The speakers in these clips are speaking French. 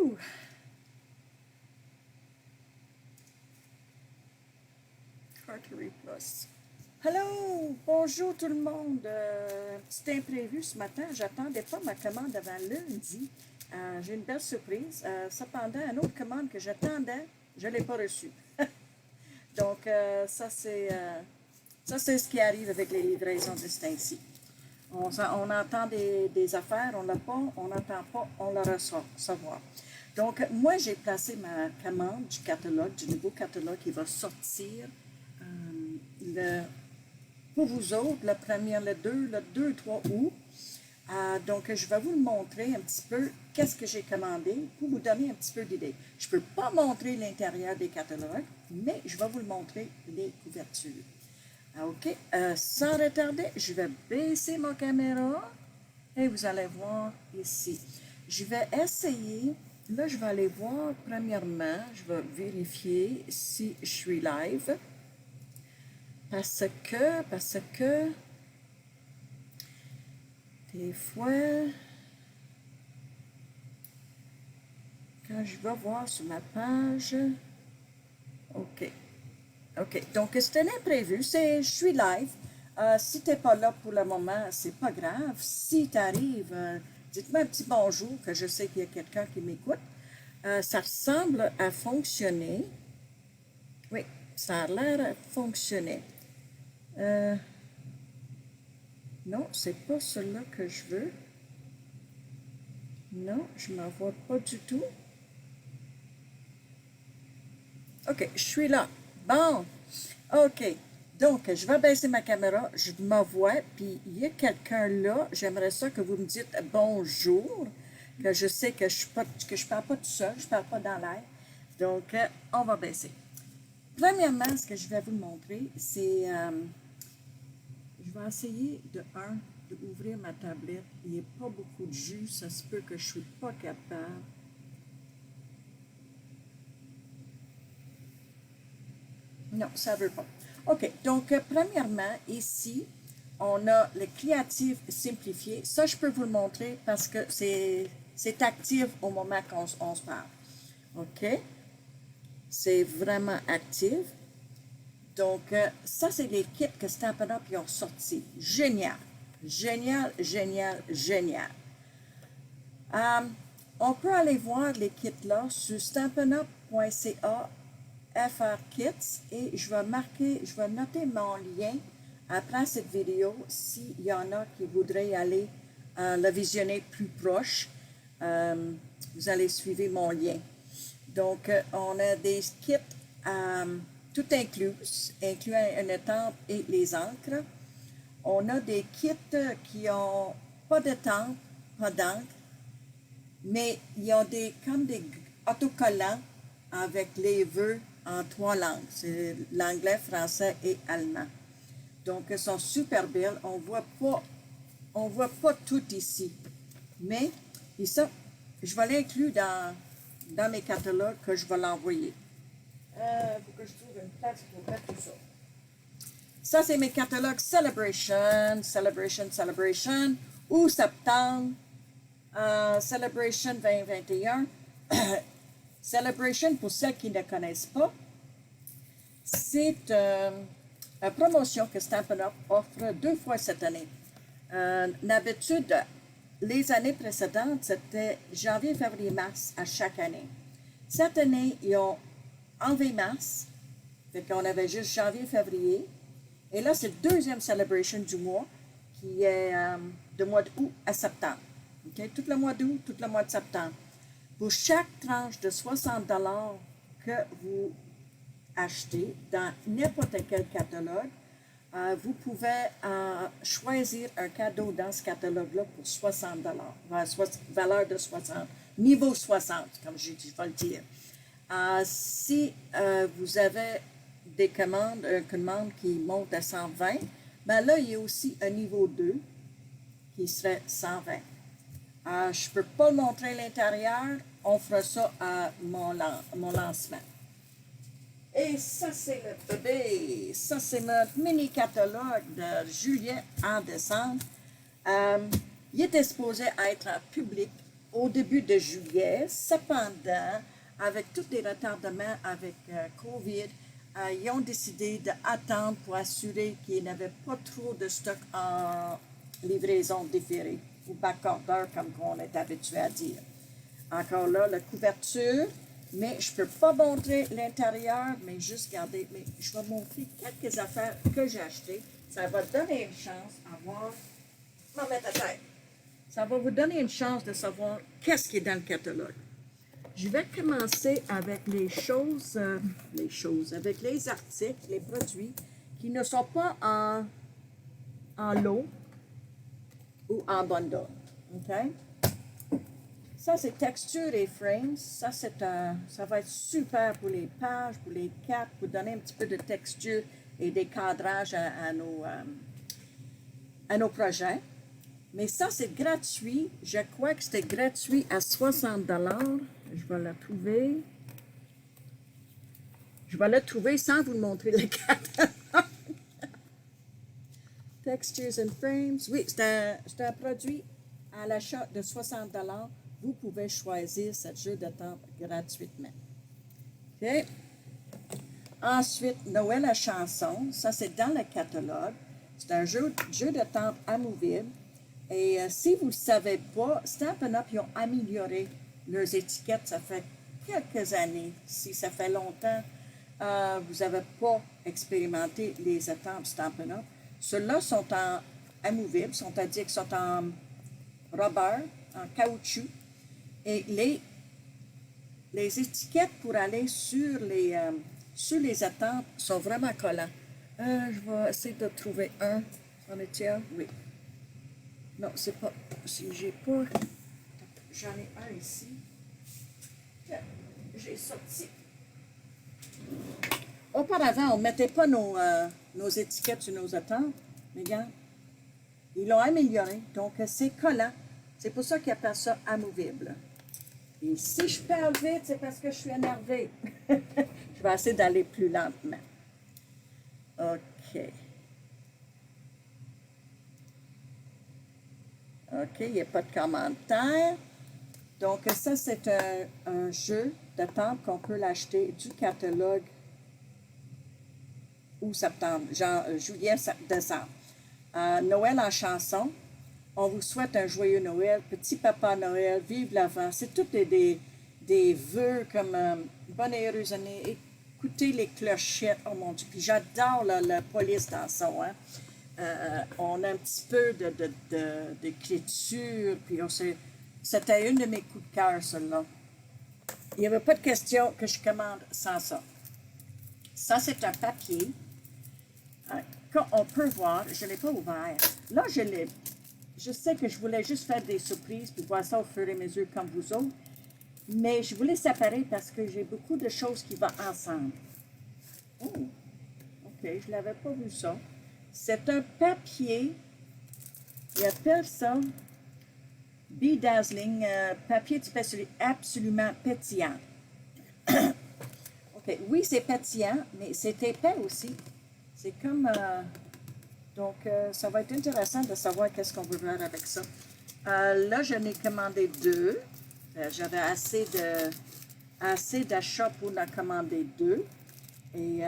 Wouhou! Cartery Plus. Hello! Bonjour tout le monde! Petit imprévu ce matin. J'attendais pas ma commande avant lundi. J'ai une belle surprise. Cependant, une autre commande que j'attendais, je ne l'ai pas reçue. Donc, ça, c'est ce qui arrive avec les livraisons de ce temps-ci. On entend des affaires, on l'a pas, on n'entend pas, on la recevoir. Donc, moi, j'ai placé ma commande du catalogue, du nouveau catalogue qui va sortir pour vous autres, le 2, 3 août. Donc, je vais vous le montrer un petit peu qu'est-ce que j'ai commandé pour vous donner un petit peu d'idée. Je ne peux pas montrer l'intérieur des catalogues, mais je vais vous le montrer les couvertures. OK. Sans retarder, je vais baisser ma caméra et vous allez voir ici. Je vais essayer, là je vais aller voir premièrement, je vais vérifier si je suis live. Parce que, des fois, quand je vais voir sur ma page, OK. OK, donc c'est un imprévu, je suis live. Si tu n'es pas là pour le moment, c'est pas grave. Si tu arrives, dites-moi un petit bonjour, que je sais qu'il y a quelqu'un qui m'écoute. Ça ressemble à fonctionner. Oui, ça a l'air à fonctionner. Non, c'est pas celui-là que je veux. Non, je ne m'en vois pas du tout. OK, je suis là. Bon, OK. Donc, je vais baisser ma caméra, je me vois, puis il y a quelqu'un là. J'aimerais ça que vous me dites bonjour, que je sais que je ne parle pas tout seul, je ne parle pas dans l'air. Donc, on va baisser. Premièrement, ce que je vais vous montrer, c'est... je vais essayer d'ouvrir ma tablette. Il n'y a pas beaucoup de jus, ça se peut que je ne suis pas capable. Non, ça ne veut pas. OK, donc premièrement, ici, on a le Creative simplifié. Ça, je peux vous le montrer parce que c'est actif au moment qu'on se parle. OK? C'est vraiment actif. Donc, ça, c'est les kits que Stampin' Up! Ils ont sortis. Génial! Génial, génial, génial. On peut aller voir les kits-là sur stampinup.ca FR Kits et je vais noter mon lien après cette vidéo s'il y en a qui voudraient y aller le visionner plus proche. Vous allez suivre mon lien. Donc, on a des kits tout inclus, incluant une étampe et les encres. On a des kits qui n'ont pas d'étampe, pas d'encre, mais ils ont comme des autocollants avec les vœux en 3 langues. C'est l'anglais, français et allemand. Donc, elles sont super belles. On voit pas tout ici. Mais, et ça, je vais l'inclure dans mes catalogues que je vais l'envoyer. Il faut que je trouve une place pour mettre tout ça. Ça, c'est mes catalogues Celebration, ou septembre, Celebration 2021. Celebration, pour celles qui ne connaissent pas, c'est une promotion que Stampin' Up! Offre 2 fois cette année. D'habitude, les années précédentes, c'était janvier, février, mars à chaque année. Cette année, ils ont enlevé mars, fait qu'on avait juste janvier, février. Et là, c'est le deuxième Celebration du mois, qui est de mois d'août à septembre. Okay? Tout le mois d'août, tout le mois de septembre. Pour chaque tranche de 60 $ que vous achetez dans n'importe quel catalogue, vous pouvez choisir un cadeau dans ce catalogue-là pour 60 $, valeur de 60, niveau 60, comme je vais le dire. Si vous avez des commandes, une commande qui monte à 120, ben là, il y a aussi un niveau 2 qui serait 120. Je ne peux pas montrer l'intérieur, on fera ça à mon lancement. Et ça, c'est le bébé. Ça, c'est notre mini-catalogue de juillet en décembre. Il était supposé être en public au début de juillet. Cependant, avec tous les retardements avec COVID, ils ont décidé d'attendre pour assurer qu'il n'y avait pas trop de stock en livraison différée ou back-order, comme on est habitué à dire. Encore là, la couverture, mais je ne peux pas montrer l'intérieur, mais juste garder. Mais je vais montrer quelques affaires que j'ai achetées. Ça va donner une chance à voir. M'en mettre à terre. Ça va vous donner une chance de savoir qu'est-ce qui est dans le catalogue. Je vais commencer avec avec les articles, les produits qui ne sont pas en lot ou en bundle. OK? Ça, c'est texture et frames. Ça, ça va être super pour les pages, pour les cartes, pour donner un petit peu de texture et des cadrages à nos projets. Mais ça, c'est gratuit. Je crois que c'était gratuit à 60 $. Je vais la trouver. Je vais la trouver sans vous montrer le catalogue. Textures and frames. Oui, c'est un produit à l'achat de 60 $. Vous pouvez choisir ce jeu de temps gratuitement. OK? Ensuite, Noël à chanson. Ça, c'est dans le catalogue. C'est un jeu de temps amovible. Et si vous ne le savez pas, Stampin' Up! Ils ont amélioré leurs étiquettes. Ça fait quelques années. Si ça fait longtemps, vous n'avez pas expérimenté les estampes Stampin' Up! Ceux-là sont en amovible, c'est-à-dire qu'ils sont en rubber, en caoutchouc. Et les étiquettes pour aller sur les estampes sont vraiment collants. Je vais essayer de trouver un. En est-il? Oui. Non, c'est pas. Si j'ai pas. J'en ai un ici. J'ai sorti. Auparavant, on ne mettait pas nos étiquettes sur nos estampes. Mais regarde, ils l'ont amélioré. Donc, c'est collant. C'est pour ça qu'ils appellent ça amovible. Et si je parle vite, c'est parce que je suis énervée. Je vais essayer d'aller plus lentement. OK. OK, il n'y a pas de commentaire. Donc, ça, c'est un jeu de temps qu'on peut l'acheter du catalogue août, septembre, genre juillet, décembre. Noël en chanson. On vous souhaite un joyeux Noël, petit papa Noël, vive l'avant. C'est toutes des vœux comme bonne et heureuse année. Écoutez les clochettes, oh mon Dieu. Puis j'adore la police dans son, hein. On a un petit peu d'écriture, puis c'était une de mes coups de cœur, celle-là. Il n'y avait pas de question que je commande sans ça. Ça, c'est un papier. Quand on peut voir, je ne l'ai pas ouvert. Là, je sais que je voulais juste faire des surprises, puis voir ça au fur et à mesure comme vous autres. Mais je voulais séparer parce que j'ai beaucoup de choses qui vont ensemble. Oh, OK, je ne l'avais pas vu ça. C'est un papier, ils appellent ça Bedazzling, papier absolument pétillant. OK, oui, c'est pétillant, mais c'est épais aussi. C'est comme... donc, ça va être intéressant de savoir qu'est-ce qu'on veut faire avec ça. Là, je n'ai commandé 2. J'avais assez d'achats pour en commander 2. Et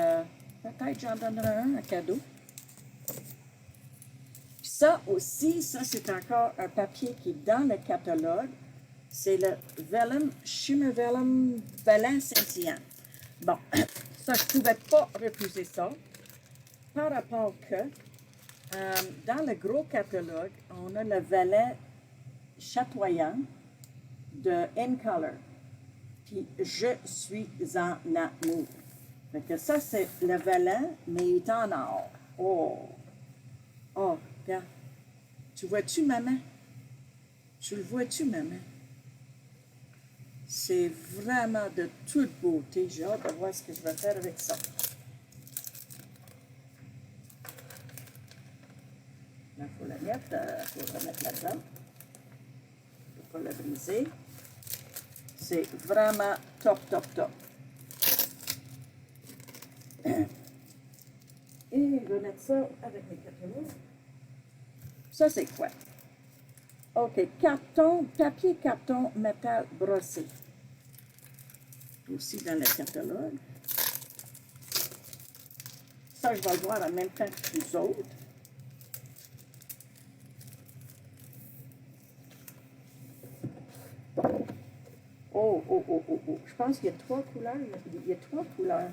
peut-être j'en donnerai un cadeau. Ça aussi, ça c'est encore un papier qui est dans le catalogue. C'est le Vellum, Shimmer Vellum Vellin scintillant. Bon, ça je ne pouvais pas refuser ça. Par rapport que, dans le gros catalogue, on a le Vellin chatoyant de In Color. Puis je suis en amour. Fait que ça c'est le Vellin, mais il est en or. Oh! Oh, regarde. Tu vois-tu, maman? Tu le vois-tu, maman? C'est vraiment de toute beauté. J'ai hâte de voir ce que je vais faire avec ça. Là, il faut la mettre, il faut la remettre là-dedans. Il ne faut pas la briser. C'est vraiment top, top, top. Et je vais mettre ça avec mes catalogues. Ça, c'est quoi? OK, carton, papier, carton, métal brossé. Aussi dans le catalogue. Ça, je vais le voir en même temps que les autres. Oh, oh, oh, oh, oh. Je pense qu'il y a 3 couleurs. Il y a 3 couleurs.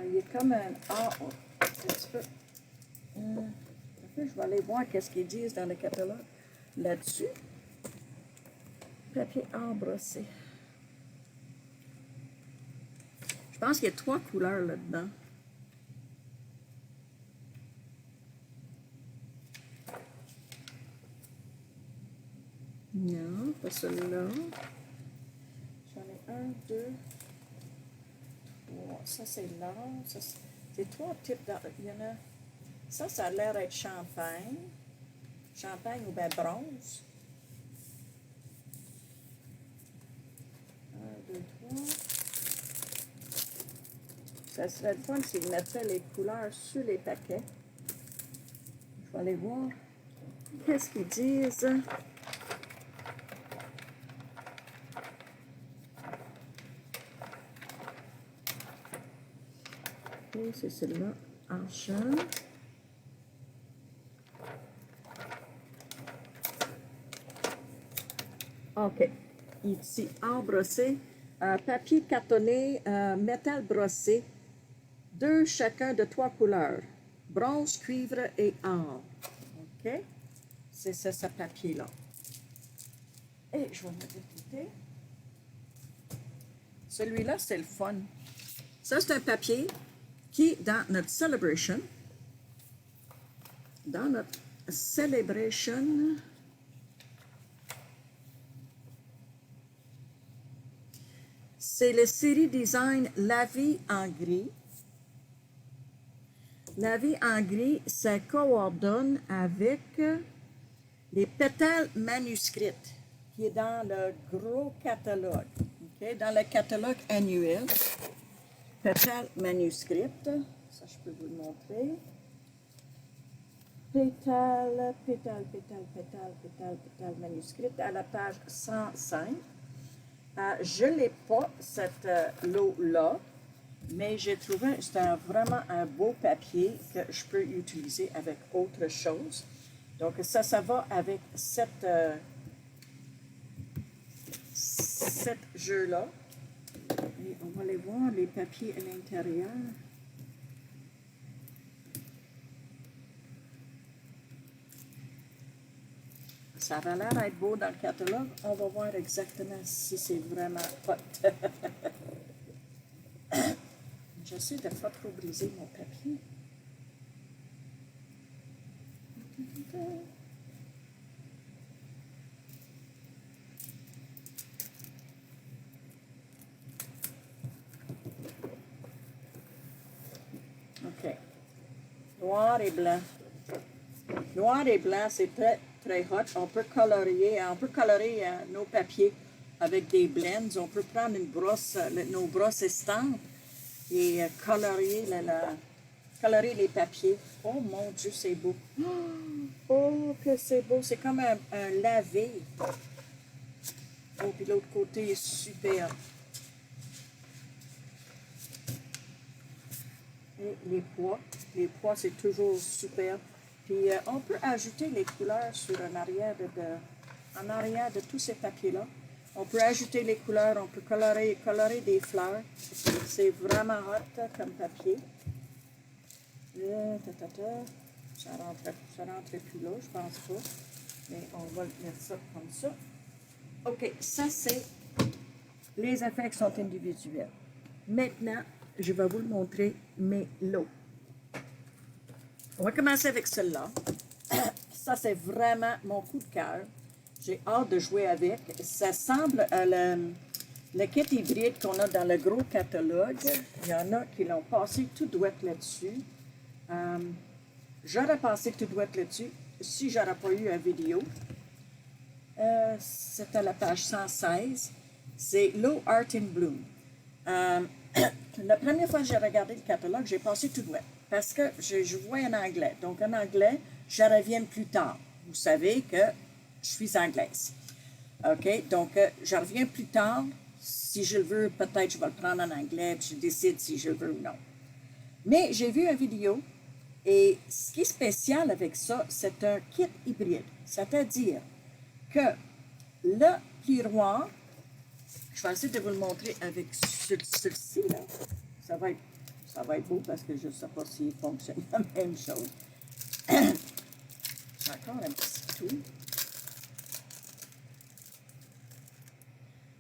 Il est comme un A. Oh, un petit peu. Je vais aller voir qu'est-ce qu'ils disent dans le catalogue là-dessus. Papier A brossé. Je pense qu'il y a 3 couleurs là-dedans. Non, pas celui-là. J'en ai 1, 2, 3. Ça, c'est là. C'est 3 types. Il y en a. Ça a l'air d'être champagne. Champagne ou bien bronze. 1, 2, 3. Ça serait le fun s'ils mettaient les couleurs sur les paquets. Je vais aller voir. Qu'est-ce qu'ils disent? Et c'est celui-là, argent. OK. Ici, or brossé, papier cartonné, métal brossé, 2 chacun de 3 couleurs, bronze, cuivre et or. OK? C'est ça, ce papier-là. Et je vais me déplier. Celui-là, c'est le fun. Ça, c'est un papier qui, dans notre celebration, c'est le série design La vie en gris. La vie en gris, ça coordonne avec les pétales manuscrites, qui est dans le gros catalogue. Okay? Dans le catalogue annuel, pétales manuscrites, ça je peux vous le montrer. Pétales, pétales, pétales, pétales, pétales, pétales manuscrites à la page 105. Je n'ai pas cette lot-là, mais j'ai trouvé que c'était vraiment un beau papier que je peux utiliser avec autre chose. Donc ça va avec cet jeu-là. Et on va aller voir les papiers à l'intérieur. Ça va l'air d'être beau dans le catalogue. On va voir exactement si c'est vraiment hot. J'essaie de ne pas trop briser mon papier. OK. Noir et blanc. Noir et blanc, c'est très, très hot. On peut colorer nos papiers avec des blends. On peut prendre une brosse, nos brosses estampes et colorer les papiers. Oh mon Dieu, c'est beau. Oh, que c'est beau. C'est comme un lavé. Oh, puis l'autre côté est super. Et les pois, c'est toujours super. Puis on peut ajouter les couleurs en arrière de tous ces papiers-là. On peut ajouter les couleurs, on peut colorer des fleurs. C'est vraiment hot comme papier. Ça rentrait plus là, je pense pas. Mais on va mettre ça comme ça. OK, ça c'est les effets qui sont individuels. Maintenant, je vais vous le montrer, mes lots. On va commencer avec celle-là. Ça, c'est vraiment mon coup de cœur. J'ai hâte de jouer avec. Ça semble à le kit hybride qu'on a dans le gros catalogue. Il y en a qui l'ont passé tout douette là-dessus. J'aurais passé tout douette là-dessus si j'aurais pas eu une vidéo. C'est à la page 116. C'est Low Art in Bloom. La première fois que j'ai regardé le catalogue, j'ai passé tout douette parce que je vois en anglais. Donc, en anglais, je reviens plus tard. vous savez que je suis anglaise. OK? Donc, je reviens plus tard. Si je le veux, peut-être je vais le prendre en anglais, puis je décide si je le veux ou non. Mais j'ai vu une vidéo, et ce qui est spécial avec ça, c'est un kit hybride. C'est-à-dire que le plieroir, je vais essayer de vous le montrer avec celui-ci, là. Ça va être beau parce que je ne sais pas s'il fonctionne la même chose. J'ai encore un petit tout.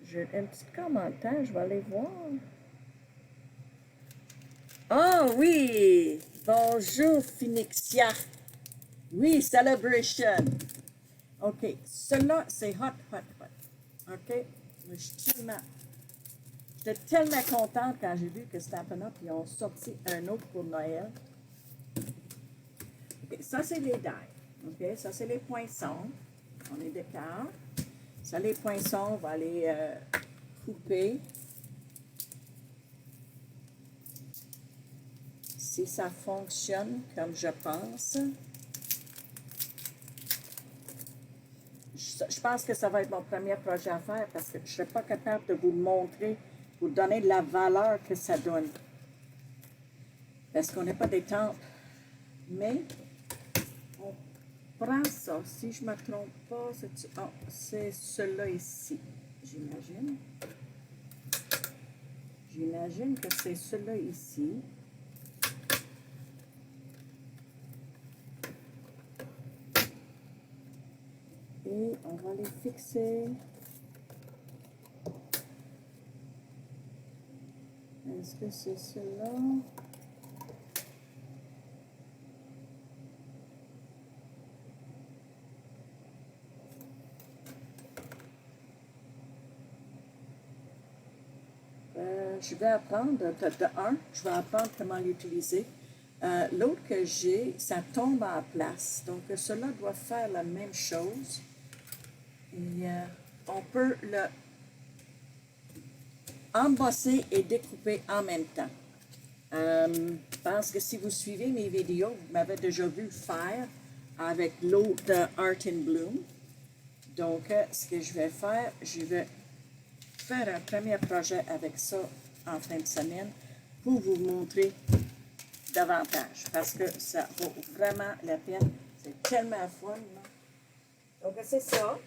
J'ai un petit commentaire, je vais aller voir. Ah oui! Bonjour Phoenixia. Oui, Celebration. OK, cela c'est hot, hot, hot. OK? J'étais tellement contente quand j'ai vu que Stampin' Up, ils ont sorti un autre pour Noël. OK, ça c'est les dailles. OK, ça c'est les poinçons. On est d'accord. Ça, les poinçons, on va les couper. Si ça fonctionne comme je pense. Je pense que ça va être mon premier projet à faire parce que je ne serai pas capable de vous le montrer, vous donner la valeur que ça donne. Parce qu'on n'est pas des temples. Mais on prend ça. Si je ne me trompe pas, c'est celui-là ici, j'imagine. J'imagine que c'est celui-là ici. Et on va les fixer. Est-ce que c'est cela? Je vais apprendre, je vais apprendre comment l'utiliser. L'autre que j'ai, ça tombe en place. Donc, cela doit faire la même chose. Et on peut le embosser et découper en même temps. Je pense que si vous suivez mes vidéos, vous m'avez déjà vu faire avec l'autre Art in Bloom. Donc, ce que je vais faire, je vais faire un premier projet avec ça en fin de semaine pour vous montrer davantage parce que ça vaut vraiment la peine. C'est tellement fun. Là. Donc, c'est ça.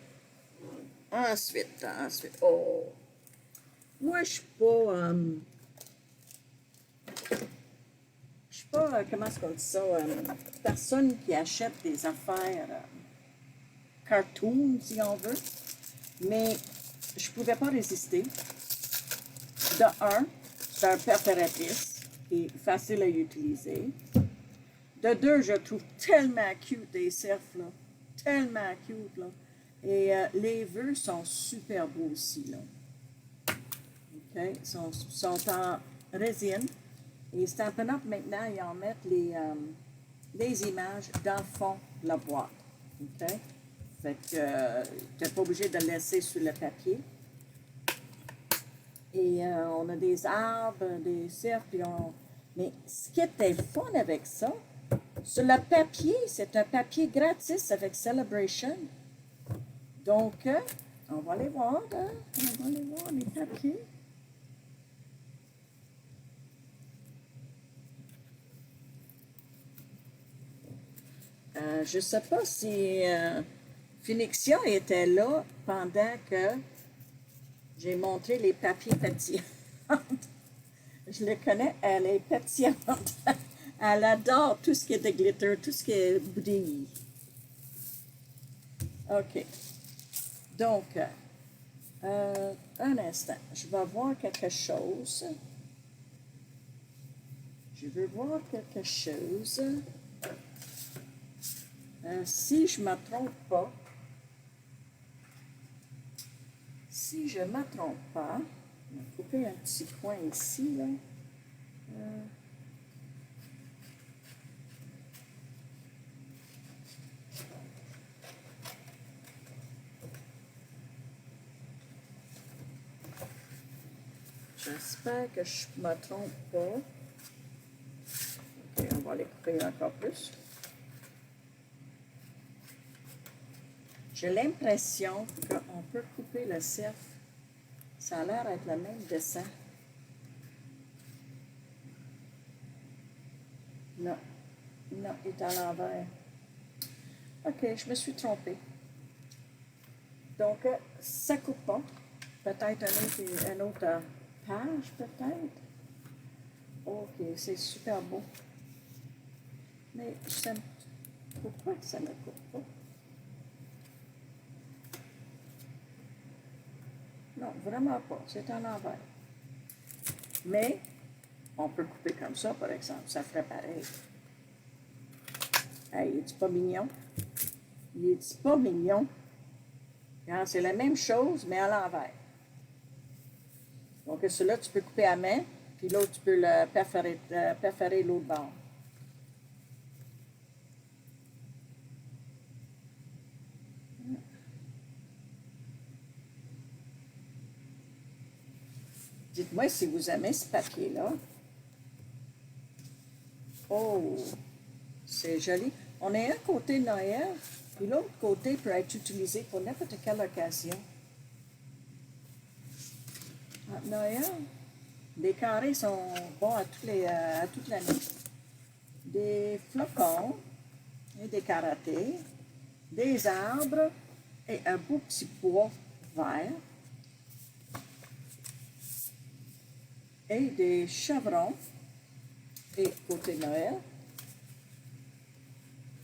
Ensuite, oh! Moi, je suis pas, comment est-ce qu'on dit ça, personne qui achète des affaires cartoon, si on veut. Mais je ne pouvais pas résister. De un, c'est un préparatrice qui est facile à utiliser. De deux, je trouve tellement cute des cerfs, là. Tellement cute, là. Et les vœux sont super beaux aussi, là. OK? Ils sont en résine. Et Stampin' Up, maintenant, ils en mettent les images dans le fond de la boîte. OK? Fait que tu n'es pas obligé de le laisser sur le papier. Et on a des arbres, des cerfs, mais ce qui était fun avec ça, sur le papier, c'est un papier gratis avec Celebration. Donc, on va aller voir, hein? On va aller voir les papiers. Je ne sais pas si Phoenixia était là pendant que j'ai montré les papiers pétillants. Je le connais, elle est pétillante. Elle adore tout ce qui est de glitter, tout ce qui est brille. OK. Donc, un instant. Je vais voir quelque chose. Je veux voir quelque chose. Si je ne me trompe pas, je ne me trompe pas, on va couper un petit coin ici, là. J'espère que je ne me trompe pas. OK, on va les couper encore plus. J'ai l'impression qu'on peut couper le cerf. Ça a l'air d'être le même dessin. Non, non, il est à l'envers. OK, je me suis trompée. Donc, ça coupe pas. Peut-être une autre page, peut-être. OK, c'est super beau. Mais je sais pourquoi ça ne coupe pas. Non, vraiment pas. C'est à l'envers. Mais, on peut couper comme ça, par exemple. Ça ferait pareil. Hey, il est pas mignon? Il est pas mignon? C'est la même chose, mais à l'envers. Donc, celui-là, tu peux couper à main, puis l'autre, tu peux le perforer l'autre bord. Dites-moi si vous aimez ce papier-là. Oh, c'est joli. On a un côté Noël, puis l'autre côté peut être utilisé pour n'importe quelle occasion. Noël, les carrés sont bons à toute l'année. Des flocons et des karatés, des arbres et un beau petit pois vert et des chevrons et côté Noël.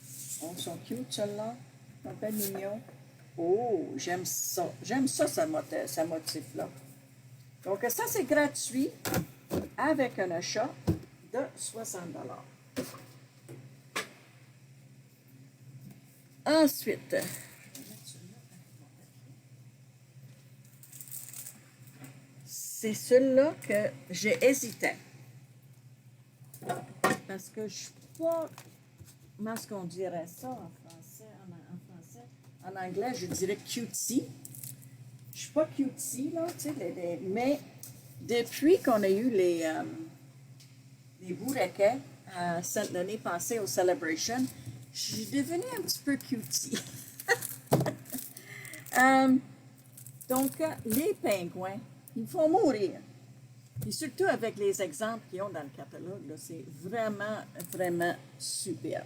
Ils sont cute, ceux-là. Un peu mignon. Oh, j'aime ça. J'aime ça, ce motif-là. Donc, ça, c'est gratuit avec un achat de 60 $. Ensuite, c'est celui-là que j'ai hésité. Parce que je ne suis pas... Comment est-ce qu'on dirait ça en français? En anglais, je dirais cutesy. Je suis pas cutesy, là, tu sais, mais depuis qu'on a eu les bourrequets l'année passée au Celebration, je suis devenue un petit peu cutesy. Donc, les pingouins, ils font mourir. Et surtout avec les exemples qu'ils ont dans le catalogue, c'est vraiment, vraiment super.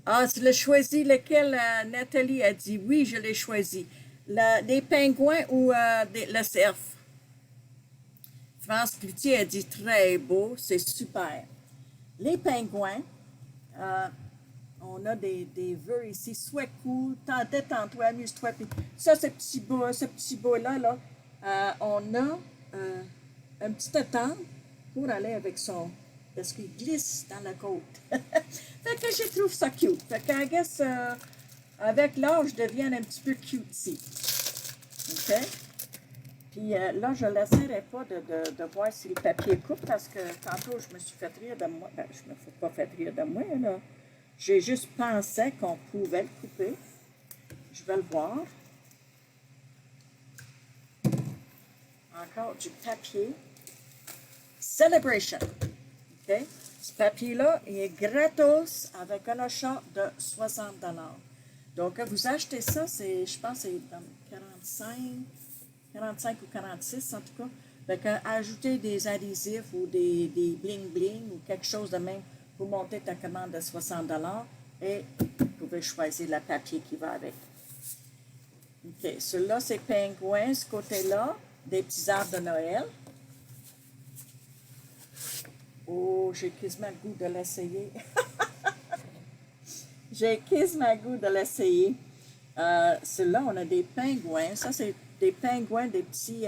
Ah, tu l'as choisi lequel, Nathalie a dit? Oui, je l'ai choisi. Des pingouins ou le cerf? France Cloutier a dit très beau, c'est super. Les pingouins, on a des vœux ici, sois cool, détends-toi, amuse-toi. Puis ça, ce petit bout-là, on a un petit attente pour aller avec son... parce qu'il glisse dans la côte. Fait que je trouve ça cute. Fait que, I guess, avec l'âge, je deviens un petit peu cutesy. OK? Puis là, je ne laisserai pas de voir si le papier coupe parce que tantôt, je me suis fait rire de moi. Ben, je ne me suis pas fait rire de moi, là. J'ai juste pensé qu'on pouvait le couper. Je vais le voir. Encore du papier. Celebration. OK? Ce papier-là est gratos avec un achat de 60 $. Donc, vous achetez ça, je pense que c'est dans 45 ou 46 en tout cas. Fait ajouter des adhésifs ou des bling-bling ou quelque chose de même pour monter ta commande de 60 $ et vous pouvez choisir le papier qui va avec. OK, celui-là, c'est pingouin, ce côté-là, des petits arbres de Noël. Oh, j'ai quasiment le goût de l'essayer. J'ai quasiment le goût de l'essayer. Celui-là, on a des pingouins. Ça, c'est des pingouins, des petits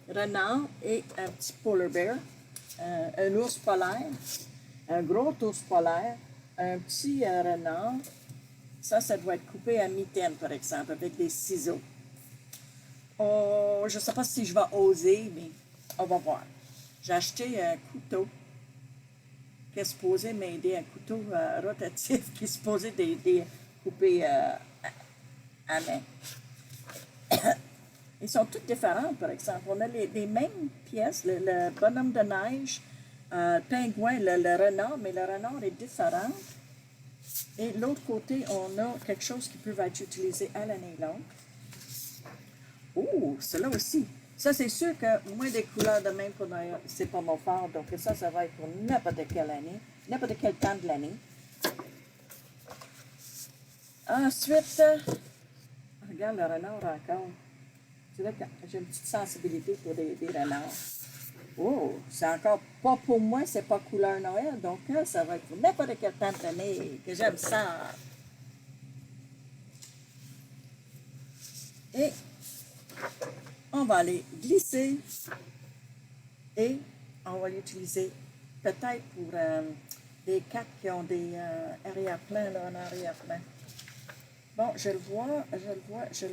renards et un petit polar bear. Un ours polaire. Un gros ours polaire. Un petit renard. Ça doit être coupé à mi-terme, par exemple, avec des ciseaux. Oh, je ne sais pas si je vais oser, mais on va voir. J'ai acheté un couteau qui est supposé m'aider, un couteau rotatif qui est supposé d'aider couper à main. Ils sont toutes différentes, par exemple. On a les mêmes pièces, le bonhomme de neige, pingouin, le renard, mais le renard est différent. Et l'autre côté, on a quelque chose qui peut être utilisé à l'année longue. Oh, cela aussi. Ça, c'est sûr que moins des couleurs de même pour Noël, c'est pas mon fort. Donc ça va être pour n'importe quelle année, n'importe quel temps de l'année. Ensuite, regarde le renard encore. Tu vois que j'ai une petite sensibilité pour des renards. Oh, c'est encore pas pour moi, c'est pas couleur Noël. Donc ça va être pour n'importe quel temps de l'année que j'aime ça. Et on va aller glisser et on va l'utiliser peut-être pour des cartes qui ont des arrière-plans, là, en arrière-plan. Bon, je le vois. Je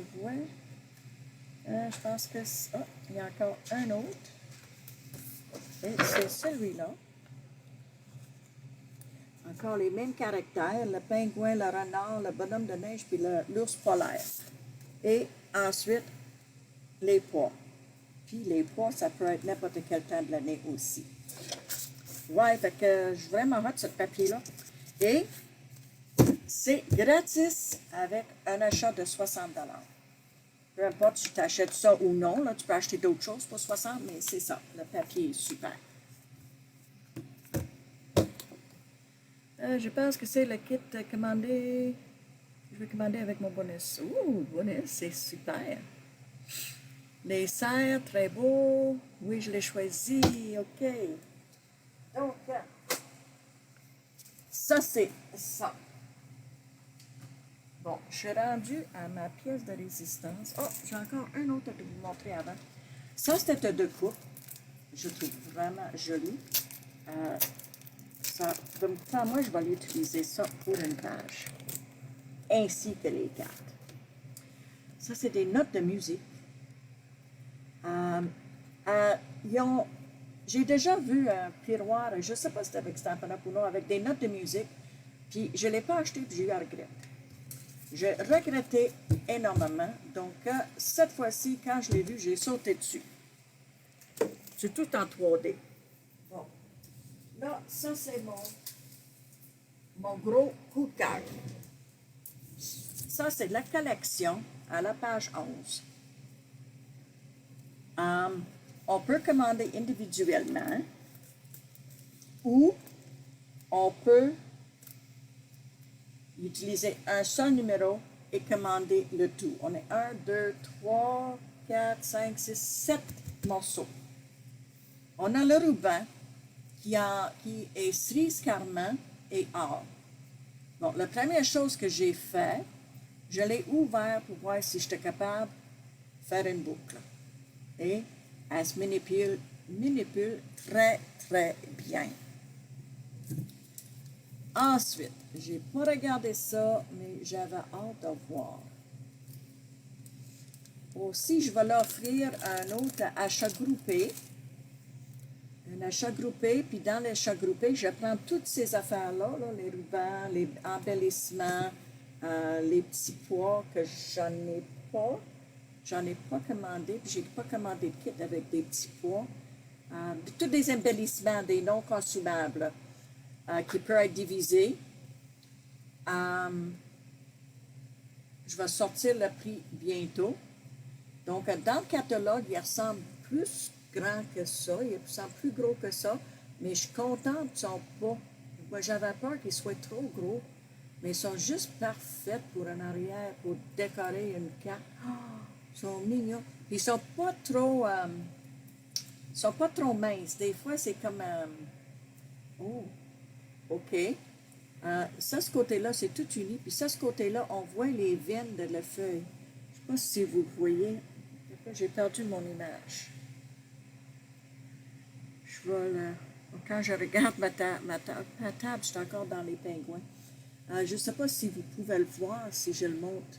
pense que... Oh, il y a encore un autre. Et c'est celui-là. Encore les mêmes caractères, le pingouin, le renard, le bonhomme de neige, puis l'ours polaire. Et ensuite, les pois. Puis les pois, ça peut être n'importe quel temps de l'année aussi. Ouais, fait que je suis vraiment hâte ce papier-là. Et c'est gratis avec un achat de 60 $. Peu importe si tu achètes ça ou non, là, tu peux acheter d'autres choses pour 60, mais c'est ça. Le papier est super. Je pense que c'est le kit commandé. Je vais commander avec mon bonus. Ouh, bonus, c'est super. Les serres, très beau. Oui, je l'ai choisi. OK. Donc, ça, c'est ça. Bon, je suis rendue à ma pièce de résistance. Oh, j'ai encore un autre à vous montrer avant. Ça, c'était de coupe. Je trouve vraiment joli. Ça, comme ça, moi, je vais l'utiliser ça pour une page. Ainsi que les cartes. Ça, c'est des notes de musique. J'ai déjà vu un tiroir, je ne sais pas si c'était avec Stampin' Up ou non, avec des notes de musique, puis je ne l'ai pas acheté, puis j'ai eu un regret. J'ai regretté énormément, donc cette fois-ci, quand je l'ai vu, j'ai sauté dessus. C'est tout en 3D. Bon, là, ça c'est mon gros coup de cœur. Ça, c'est de la collection à la page 11. On peut commander individuellement ou on peut utiliser un seul numéro et commander le tout. On est 1, 2, 3, 4, 5, 6, 7 morceaux. On a le ruban qui est cerise carmin et or. Bon, la première chose que j'ai fait, je l'ai ouvert pour voir si j'étais capable de faire une boucle. Et elle se manipule très, très bien. Ensuite, j'ai pas regardé ça, mais j'avais hâte de voir. Aussi, je vais l'offrir un autre achat groupé. Un achat groupé, puis dans l'achat groupé, je prends toutes ces affaires-là, là, les rubans, les embellissements, les petits pois que j'en ai pas. J'en ai pas commandé, puis j'ai pas commandé de kit avec des petits pois. Tous des embellissements, des non consommables qui peuvent être divisés. Je vais sortir le prix bientôt. Donc, dans le catalogue, il ressemble plus grand que ça, il ressemble plus gros que ça, mais je suis contente qu'ils ne sont pas. Moi, j'avais peur qu'ils soient trop gros, mais ils sont juste parfaits pour un arrière, pour décorer une carte. Oh, ils sont mignons. Ils sont pas trop. Ils sont pas trop minces. Des fois, c'est comme. Oh, OK. Ça, ce côté-là, c'est tout uni. Puis ça, ce côté-là, on voit les veines de la feuille. Je ne sais pas si vous voyez. J'ai perdu mon image. Je vais là. Quand je regarde ma table, je suis encore dans les pingouins. Je ne sais pas si vous pouvez le voir, si je le montre.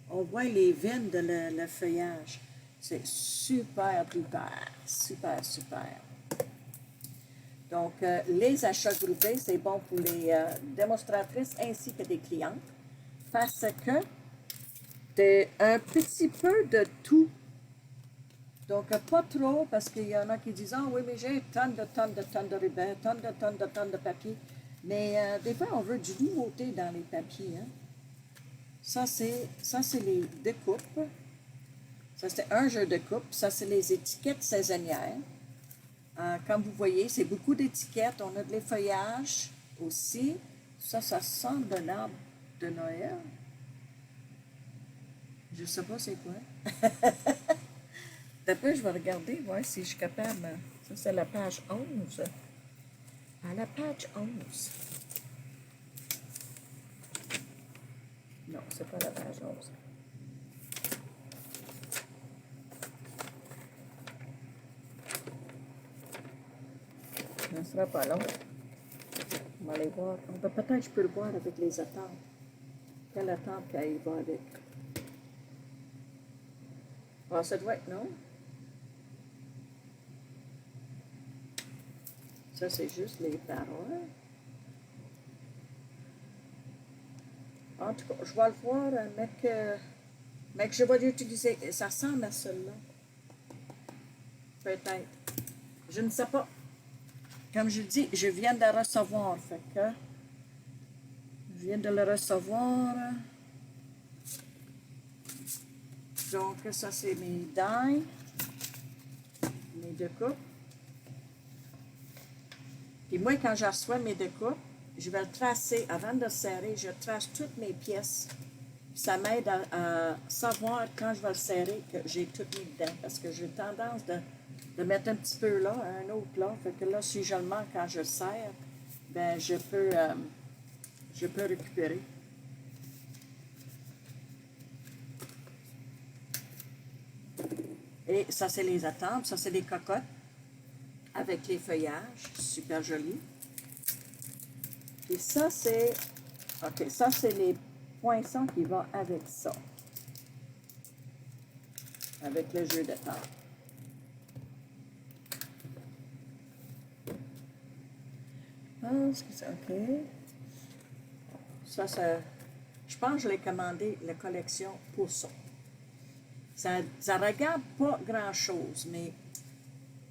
On voit les veines de le feuillage. C'est super, super, super. Donc, les achats groupés, c'est bon pour les démonstratrices ainsi que des clientes parce que c'est un petit peu de tout. Donc, pas trop, parce qu'il y en a qui disent « Ah oui, mais j'ai tonnes de ruban, tonnes de papier. » Mais des fois, on veut du nouveauté dans les papiers. Hein? Ça, c'est les découpes. Ça, c'est un jeu de coupe. Ça, c'est les étiquettes saisonnières. Comme vous voyez, c'est beaucoup d'étiquettes. On a de l'effeuillage aussi. Ça sent de l'arbre de Noël. Je ne sais pas c'est quoi. D'après, je vais regarder, voir si je suis capable. Ça, c'est la page 11. À la page 11. Non, c'est pas la page 11. Ça ne sera pas long. On va aller voir. Peut-être que je peux le voir avec les attentes. Quelle attente qu'il va avec? Ah, ça doit être non. Ça, c'est juste les paroles. En tout cas, je vais le voir, mais que je vais l'utiliser. Ça ressemble à celle-là. Peut-être. Je ne sais pas. Comme je dis, je viens de le recevoir. Fait que je viens de le recevoir. Donc, ça, c'est mes die. Mes découpes. Puis moi, quand je reçois mes découpes, je vais le tracer. Avant de le serrer, je trace toutes mes pièces. Puis ça m'aide à savoir quand je vais le serrer que j'ai tout mis dedans. Parce que j'ai tendance de mettre un petit peu là, un autre là. Fait que là, si je le manque quand je le serre, ben je peux récupérer. Et ça, c'est les attentes. Ça, c'est les cocottes avec les feuillages. Super joli. Et ça, c'est... OK, ça, c'est les poinçons qui vont avec ça. Avec le jeu de table. Je pense que c'est OK. Ça, je pense que je l'ai commandé, la collection, pour ça. Ça regarde pas grand-chose, mais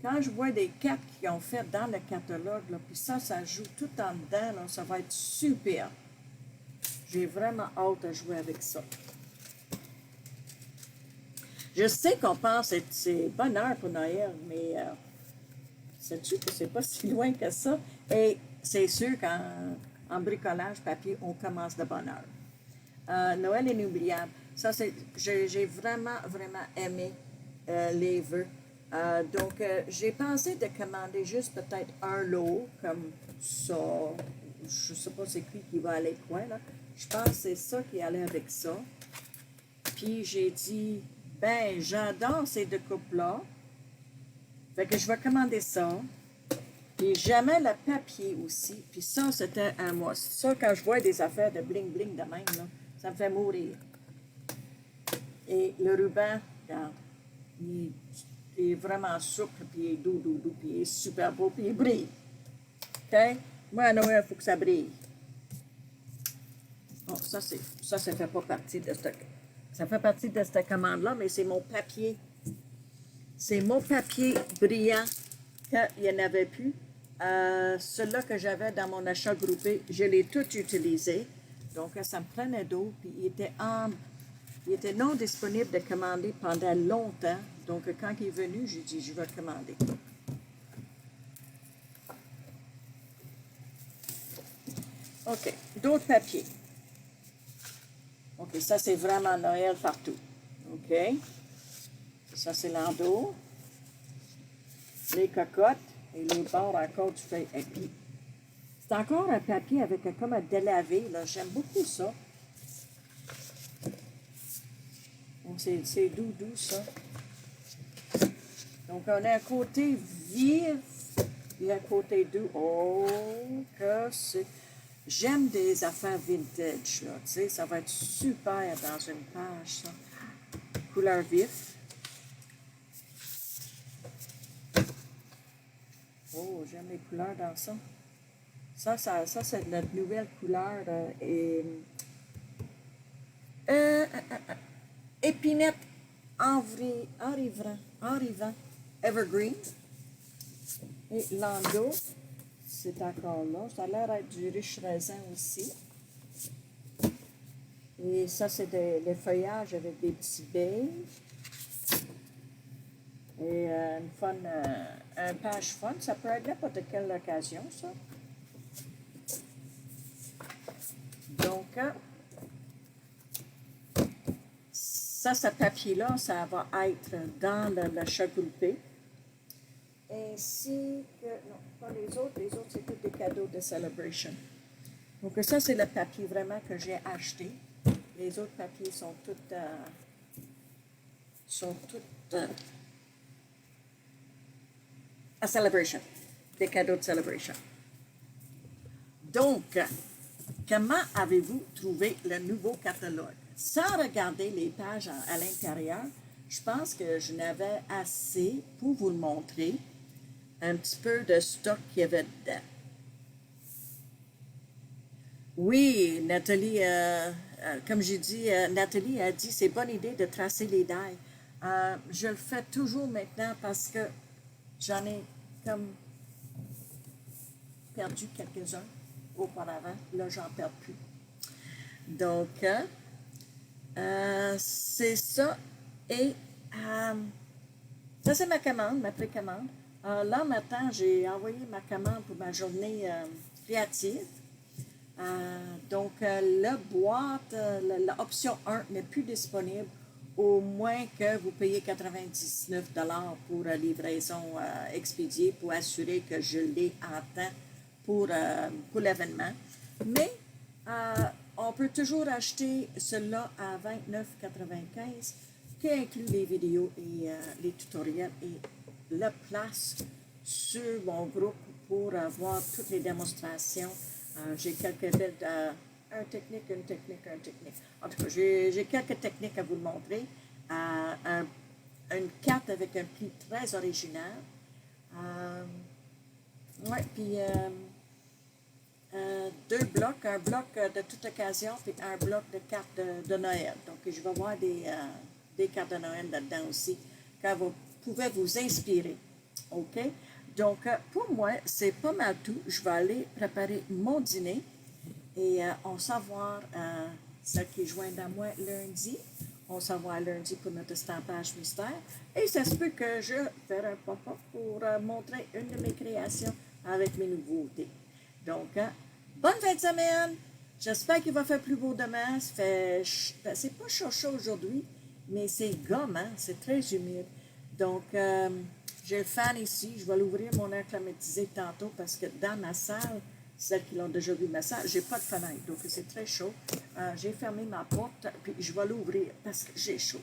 quand je vois des cartes qu'ils ont fait dans le catalogue, là, puis ça joue tout en dedans, là, ça va être super. J'ai vraiment hâte à jouer avec ça. Je sais qu'on pense que c'est bonne heure pour Noël, mais sais-tu que c'est pas si loin que ça? Et c'est sûr qu'en bricolage papier, on commence de bonne heure. Noël inoubliable. Ça, j'ai vraiment, vraiment aimé les vœux. Donc, j'ai pensé de commander juste peut-être un lot, comme ça. Je ne sais pas c'est qui va aller quoi, là. Je pense que c'est ça qui allait avec ça. Puis, j'ai dit, ben, j'adore ces deux coupes-là. Fait que je vais commander ça. Puis, j'aimais le papier aussi. Puis ça, c'était un mois. Ça, quand je vois des affaires de bling-bling de même, là, ça me fait mourir. Et le ruban, regarde, il est vraiment souple, puis il est doux, puis il est super beau, puis il brille. OK? Moi, à Noël, il faut que ça brille. Bon, ça fait pas partie de cette... Ça fait partie de cette commande-là, mais c'est mon papier. C'est mon papier brillant qu'il n'y en avait plus. Celui-là que j'avais dans mon achat groupé, je l'ai tout utilisé. Donc, ça me prenait d'eau, puis il était non disponible de commander pendant longtemps. Donc, quand il est venu, j'ai dit, je vais commander. OK. D'autres papiers. OK. Ça, c'est vraiment Noël partout. OK. Ça, c'est l'endos. Les cocottes et les bords encore du feuille épi. C'est encore un papier avec comme un délavé. J'aime beaucoup ça. C'est doux, ça. Donc, on a un côté vif et un côté doux. Oh, que c'est... J'aime des affaires vintage, là. Tu sais, ça va être super dans une page, ça. Couleur vif. Oh, j'aime les couleurs dans ça. Ça c'est notre nouvelle couleur. Épinette enrivant, evergreen. Et l'endos, c'est encore là. Ça a l'air d'être du riche raisin aussi. Et ça, c'est les feuillages avec des petits baies. Et un page fun. Ça peut être n'importe quelle occasion, ça. Donc, ça, ce papier-là, ça va être dans le chagroupé. Ainsi que, non, pas les autres, c'est tous des cadeaux de Celebration. Donc, ça, c'est le papier vraiment que j'ai acheté. Les autres papiers sont tous à Celebration, des cadeaux de Celebration. Donc, comment avez-vous trouvé le nouveau catalogue? Sans regarder les pages à l'intérieur, je pense que je n'avais assez pour vous le montrer, un petit peu de stock qu'il y avait dedans. Oui, Nathalie, comme j'ai dit, Nathalie a dit, c'est bonne idée de tracer les dailles. Je le fais toujours maintenant parce que j'en ai comme perdu quelques-uns auparavant. Là, j'en perds plus. Donc, c'est ça. Et ça, c'est ma commande, ma précommande. Là, maintenant, j'ai envoyé ma commande pour ma journée créative. Donc, la boîte, l'option 1 n'est plus disponible, au moins que vous payez 99 $ pour la livraison expédiée pour assurer que je l'ai en temps pour l'événement. Mais on peut toujours acheter cela à 29,95 qui inclut les vidéos et les tutoriels et la place sur mon groupe pour voir toutes les démonstrations. J'ai quelques belles, une technique. En tout cas, j'ai quelques techniques à vous montrer. Une carte avec un pli très original. Ouais, puis deux blocs, un bloc de toute occasion, puis un bloc de cartes de Noël. Donc, je vais voir des cartes de Noël là-dedans aussi, car vous pouvez vous inspirer. OK? Donc, pour moi, c'est pas mal tout. Je vais aller préparer mon dîner et on s'en va, celle qui est jointe à moi lundi. On s'en va lundi pour notre estampage mystère. Et ça se peut que je ferai un pop-up pour montrer une de mes créations avec mes nouveautés. Donc, bonne fin de semaine! J'espère qu'il va faire plus beau demain. C'est pas chaud aujourd'hui, mais c'est gommant, c'est très humide. Donc, j'ai le fan ici. Je vais l'ouvrir, mon air climatisé tantôt, parce que dans ma salle, celles qui l'ont déjà vu ma salle, j'ai pas de fenêtre, donc c'est très chaud. J'ai fermé ma porte, puis je vais l'ouvrir parce que j'ai chaud.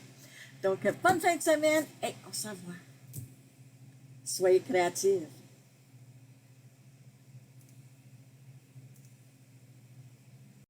Donc, bonne fin de semaine et on s'en va. Soyez créatifs.